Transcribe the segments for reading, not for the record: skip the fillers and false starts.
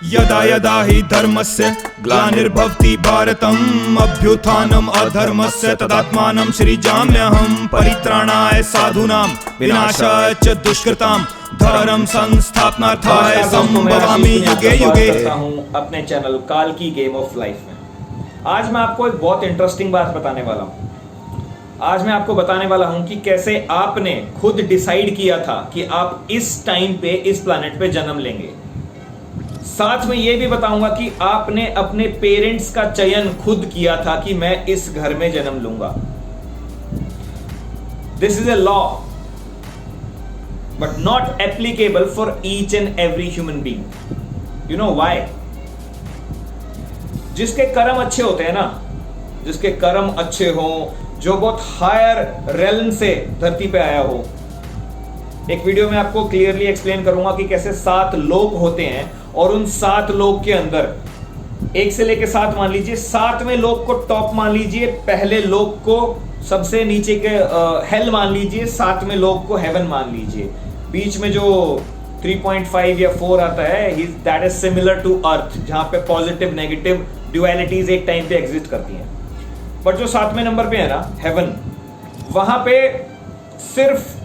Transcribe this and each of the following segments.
यदा यदा हि धर्मस्य ग्लानिर्भवति भारतम् अभ्युत्थानम् अधर्मस्य तदात्मानं सृजाम्यहम् परित्राणाय साधूनां विनाशाय च दुष्कृतां धर्म संस्थापनार्थाय संभवामि युगे युगे। अपने चैनल काल की गेम ऑफ लाइफ में आज मैं आपको एक बहुत इंटरेस्टिंग बात बताने वाला हूँ। आज मैं आपको बताने वाला हूँ कि कैसे आपने खुद डिसाइड किया था कि आप इस टाइम पे इस प्लैनेट पे जन्म लेंगे। साथ में ये भी बताऊंगा कि आपने अपने पेरेंट्स का चयन खुद किया था कि मैं इस घर में जन्म लूंगा। This is a law but not applicable for each and every human being. You know why? जिसके कर्म अच्छे होते हैं ना, जिसके कर्म अच्छे हों, जो बहुत हायर रेलम से धरती पे आया हो। एक वीडियो में आपको क्लियरली एक्सप्लेन करूंगा कि कैसे 7 लोक होते हैं और उन 7 लोक के अंदर 1 से लेकर 7 मान लीजिए, 7वें लोक को टॉप मान लीजिए, पहले लोक को सबसे नीचे के हेल मान लीजिए, 7वें लोक को हेवन मान लीजिए। बीच में जो 3.5 या 4 आता है, that is similar to earth, जहां पे पॉजिटिव नेगेटिव ड्युअलिटीज एक टाइम पे एग्जिस्ट करती हैं। बट जो 7वें नंबर पे है ना, हेवन, वहां पे सिर्फ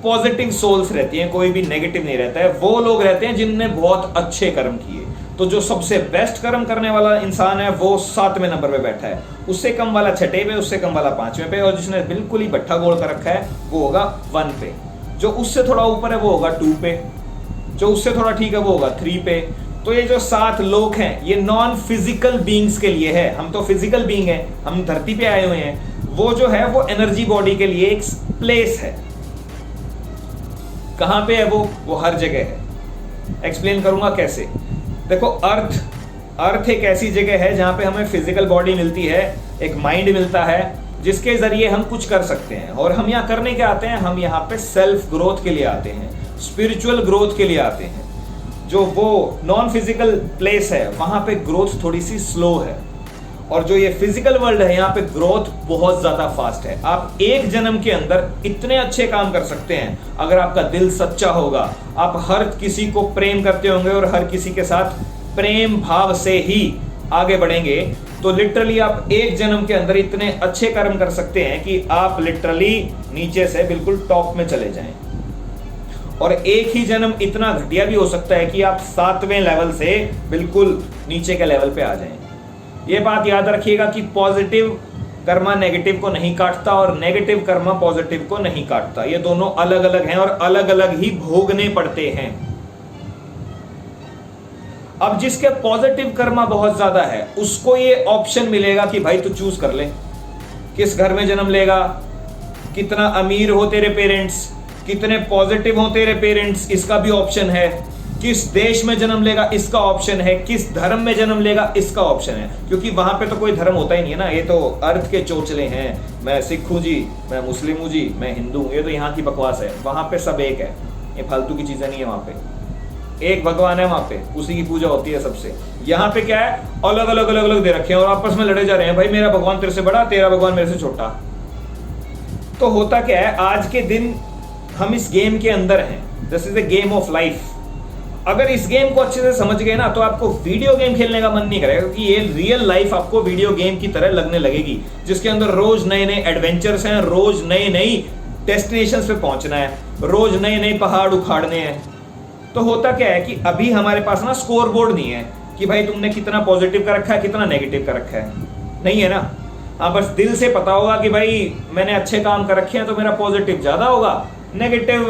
पॉजिटिव सोल्स रहती हैं, कोई भी नेगेटिव नहीं रहता है। वो लोग रहते हैं जिनने बहुत अच्छे कर्म किए। तो जो सबसे बेस्ट कर्म करने वाला इंसान है वो 7वें नंबर पे बैठा है, उससे कम वाला 6ठे पे, उससे कम वाला 5वें पे, और जिसने बिल्कुल ही भट्ठा गोल कर रखा है वो होगा 1 पे। जो उससे थोड़ा ऊपर है वो होगा 2 पे, जो उससे थोड़ा ठीक है वो होगा 3 पे। तो ये जो 7 लोक हैं ये नॉन फिजिकल बीइंग्स के लिए है। हम तो फिजिकल बीइंग हैं, हम धरती पे आए हुए हैं। वो जो है वो एनर्जी बॉडी के लिए एक प्लेस है। कहां पे है वो हर जगह है। एक्सप्लेन करूंगा कैसे। देखो, अर्थ एक ऐसी जगह है जहां पे हमें फिजिकल बॉडी मिलती है, एक माइंड मिलता है जिसके जरिए हम कुछ कर सकते हैं। और हम यहाँ करने के आते हैं, हम यहाँ पे सेल्फ ग्रोथ के लिए आते हैं, स्पिरिचुअल ग्रोथ के लिए आते हैं। जो वो नॉन फिजिकल प्लेस है वहां पे ग्रोथ थोड़ी सी स्लो है, और जो ये फिजिकल वर्ल्ड है यहाँ पे ग्रोथ बहुत ज्यादा फास्ट है। आप एक जन्म के अंदर इतने अच्छे काम कर सकते हैं अगर आपका दिल सच्चा होगा, आप हर किसी को प्रेम करते होंगे और हर किसी के साथ प्रेम भाव से ही आगे बढ़ेंगे, तो लिटरली आप एक जन्म के अंदर इतने अच्छे कर्म कर सकते हैं कि आप लिटरली नीचे से बिल्कुल टॉप में चले जाएं। और एक ही जन्म इतना घटिया भी हो सकता है कि आप 7वें लेवल से बिल्कुल नीचे के लेवल पे आ जाएं। ये बात याद रखिएगा कि पॉजिटिव कर्मा नेगेटिव को नहीं काटता और नेगेटिव कर्मा पॉजिटिव को नहीं काटता। ये दोनों अलग अलग हैं और अलग अलग ही भोगने पड़ते हैं। अब जिसके पॉजिटिव कर्मा बहुत ज्यादा है उसको ये ऑप्शन मिलेगा कि भाई तू चूज कर ले किस घर में जन्म लेगा, कितना अमीर हो तेरे पेरेंट्स, कितने पॉजिटिव हो तेरे पेरेंट्स, इसका भी ऑप्शन है। किस देश में जन्म लेगा इसका ऑप्शन है, किस धर्म में जन्म लेगा इसका ऑप्शन है। क्योंकि वहां पे तो कोई धर्म होता ही नहीं है ना, ये तो अर्थ के चोचले हैं। मैं सिख हूं जी, मैं मुस्लिम हूं जी, मैं हिंदू हूं, ये तो यहाँ की बकवास है। वहां पे सब एक है, ये फालतू की चीजें नहीं है। वहां पे एक भगवान है, वहां पे उसी की पूजा होती है सबसे। यहाँ पे क्या है, अलग अलग अलग अलग दे रखे हैं और आपस में लड़े जा रहे हैं। भाई मेरा भगवान तेरे से बड़ा, तेरा भगवान मेरे से छोटा। तो होता क्या है, आज के दिन हम इस गेम के अंदर हैं। This is a game of life. अगर इस गेम को अच्छे से समझ गए ना तो आपको वीडियो गेम खेलने का मन नहीं करेगा, क्योंकि ये रियल लाइफ आपको वीडियो गेम की तरह लगने लगेगी, जिसके अंदर रोज नए नए एडवेंचर्स हैं, रोज नई नई डेस्टिनेशंस पे पहुंचना है, रोज नए नए पहाड़ उखाड़ने हैं। तो होता क्या है कि अभी हमारे पास ना स्कोर बोर्ड नहीं है कि भाई तुमने कितना पॉजिटिव का रखा है, कितना नेगेटिव का रखा है, नहीं है ना। हाँ, बस दिल से पता होगा कि भाई मैंने अच्छे काम कर रखे हैं तो मेरा पॉजिटिव ज्यादा होगा, नेगेटिव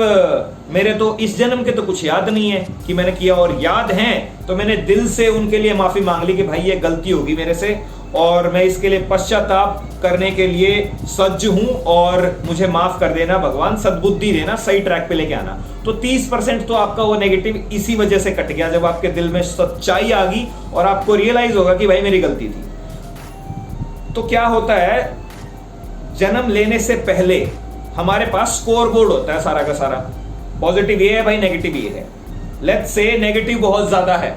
मेरे तो इस जन्म के तो कुछ याद नहीं है कि मैंने किया, और याद हैं तो मैंने दिल से उनके लिए माफी मांग ली कि भाई ये गलती होगी मेरे से और मैं इसके लिए पश्चाताप करने के लिए सज्ज हूं और मुझे माफ कर देना भगवान, सद्बुद्धि देना, सही ट्रैक पे लेके आना। तो 30% तो आपका वो नेगेटिव इसी वजह से कट गया, जब आपके दिल में सच्चाई आ गई और आपको रियलाइज होगा कि भाई मेरी गलती थी। तो क्या होता है, जन्म लेने से पहले हमारे पास स्कोर बोर्ड होता है सारा का सारा। पॉजिटिव ये है भाई, नेगेटिव ये है। लेट्स से नेगेटिव बहुत ज्यादा है।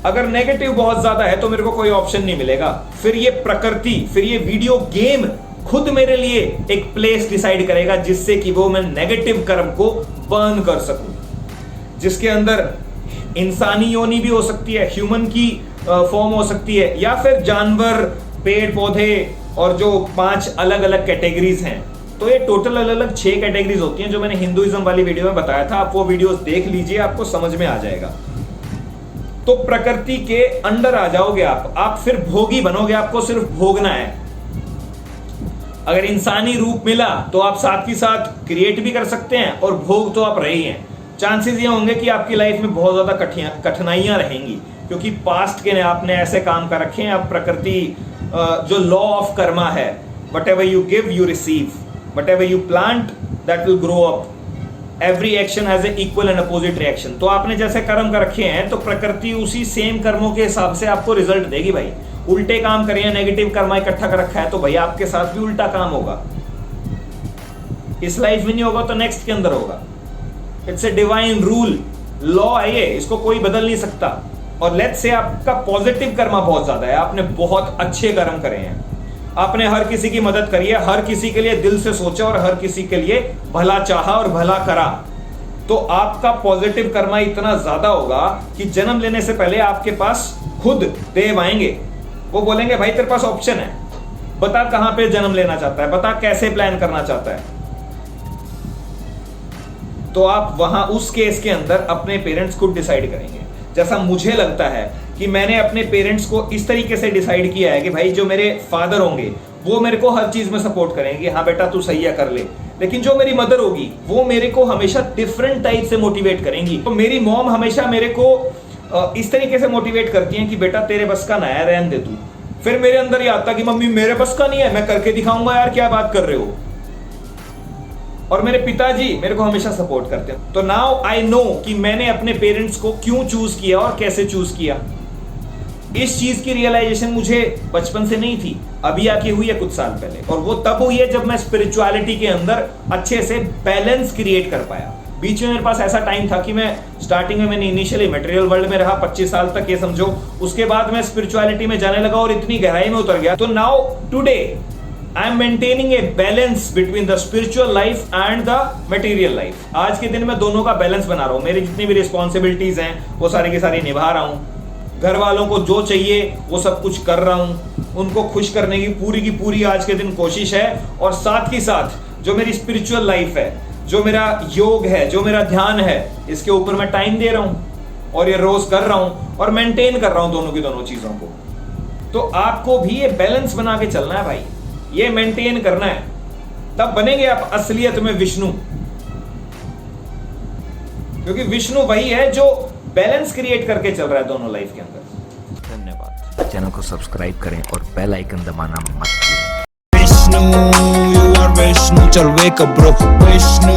अगर नेगेटिव बहुत ज्यादा है तो मेरे को कोई ऑप्शन नहीं मिलेगा। फिर ये प्रकृति, फिर ये वीडियो गेम खुद मेरे लिए एक प्लेस डिसाइड करेगा जिससे कि वो मैं नेगेटिव कर्म को बर्न कर सकूं, जिसके अंदर इंसानी योनि भी हो सकती है, ह्यूमन की फॉर्म हो सकती है, या फिर जानवर, पेड़ पौधे, और जो 5 अलग अलग कैटेगरीज हैं। तो ये टोटल अलग अलग 6 कैटेगरीज होती हैं जो मैंने हिंदुइज्म वाली वीडियो में बताया था। आप वो वीडियोस देख लीजिए, आपको समझ में आ जाएगा। तो प्रकृति के अंडर आ जाओगे आप फिर भोगी बनोगे, आपको सिर्फ भोगना है। अगर इंसानी रूप मिला तो आप साथ ही साथ क्रिएट भी कर सकते हैं और भोग तो आप रहे ही हैं। चांसेस ये होंगे कि आपकी लाइफ में बहुत ज्यादा कठिनाइयां रहेंगी, क्योंकि पास्ट के आपने ऐसे काम कर रखे हैं। अब प्रकृति जो लॉ ऑफ कर्मा है, what ever you give you receive, what ever you plant that will grow up, every action has a equal and opposite reaction. तो आपने जैसे कर्म कर रखे हैं तो प्रकृति उसी सेम कर्मों के हिसाब से आपको रिजल्ट देगी भाई। उल्टे काम करें, नेगेटिव कर्मा इकट्ठा कर रखा है तो भाई आपके साथ भी उल्टा काम होगा। इस लाइफ में नहीं होगा तो नेक्स्ट के अंदर होगा। It's a divine rule, law है ये, इसको कोई बदल नहीं सकता। और लेट्स से आपका पॉजिटिव कर्मा बहुत ज्यादा है, आपने बहुत अच्छे कर्म करे हैं, आपने हर किसी की मदद करी है, हर किसी के लिए दिल से सोचा और हर किसी के लिए भला चाहा और भला करा, तो आपका पॉजिटिव कर्मा इतना ज्यादा होगा कि जन्म लेने से पहले आपके पास खुद देव आएंगे। वो बोलेंगे भाई तेरे पास ऑप्शन है, बता कहां पे जन्म लेना चाहता है, बता कैसे प्लान करना चाहता है। तो आप वहां उस केस के अंदर अपने पेरेंट्स को डिसाइड करेंगे। जैसा मुझे लगता है कि मैंने अपने पेरेंट्स को इस तरीके से डिसाइड किया है कि भाई जो मेरे फादर होंगे वो मेरे को हर चीज में सपोर्ट करेंगे, हाँ बेटा तू सही है कर ले। लेकिन जो मेरी मदर होगी वो मेरे को हमेशा डिफरेंट टाइप से मोटिवेट करेंगी। तो मेरी मॉम हमेशा मेरे को इस तरीके से मोटिवेट करती हैं कि बेटा तेरे बस का ना है, रहने दे तू। फिर मेरे अंदर ये आता कि मम्मी मेरे बस का नहीं है, मैं करके दिखाऊंगा यार, क्या बात कर रहे हो। और मेरे पिताजी मेरे को हमेशा सपोर्ट करते हैं। तो नाउ आई नो कि मैंने अपने पेरेंट्स को क्यों चूज किया और कैसे चूज किया। इस चीज की रियलाइजेशन मुझे बचपन से नहीं थी, अभी आके हुई है कुछ साल पहले। और वो तब हुई है जब मैं स्पिरिचुअलिटी के अंदर अच्छे से बैलेंस क्रिएट कर पाया। बीच में मेरे पास ऐसा टाइम था कि मैं स्टार्टिंग में मैंने इनिशियली मटेरियल वर्ल्ड में रहा 25 साल तक, ये समझो। उसके बाद मैं स्पिरिचुअलिटी में जाने लगा और इतनी गहराई में उतर गया। तो now today I am maintaining a balance between the spiritual life and the material life. आज के दिन मैं दोनों का बैलेंस बना रहा हूँ। मेरी जितनी भी रिस्पॉन्सिबिलिटीज हैं वो सारी की सारी निभा रहा हूँ। घर वालों को जो चाहिए वो सब कुछ कर रहा हूँ, उनको खुश करने की पूरी आज के दिन कोशिश है। और साथ ही साथ जो मेरी स्पिरिचुअल लाइफ है, जो मेरा योग है, जो मेरा ध्यान है, इसके ऊपर मैं टाइम दे रहा हूँ और ये रोज कर रहा हूँ और मेंटेन कर रहा हूँ दोनों की दोनों चीजों को। तो आपको भी ये बैलेंस बना के चलना है भाई, ये मेंटेन करना है, तब बनेंगे आप असलियत में विष्णु। क्योंकि विष्णु वही है जो बैलेंस क्रिएट करके चल रहा है दोनों लाइफ के अंदर। धन्यवाद। चैनल को सब्सक्राइब करें और बेल आइकन दबाना मत भूलें। विष्णु, you are विष्णु, चल wake up bro, विष्णु।